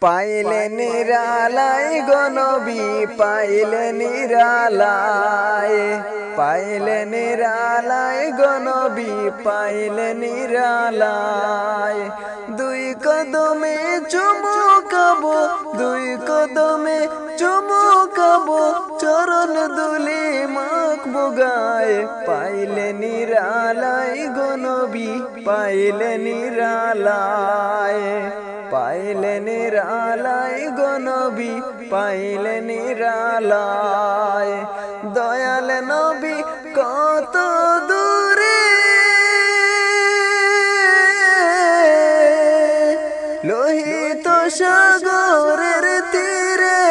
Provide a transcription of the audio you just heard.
পাইলে নিরালায় গো নবী পাইলে নিরালায়, পাইলে নিরালায় গো নবী পাইলে নিরালায়। দুই কদমে চুমুকাবো, দুই কদমে চুমুকাবো, চরণ দুলি মাখবো গায়ে। পাইলে নিরালায় গো নবী পাইলে নিরালায়, পাইলে নিরালায় গো নবী পাইলে নিরালায়। দয়াল নবী কত দূরে লোহিত সাগরের তীরে,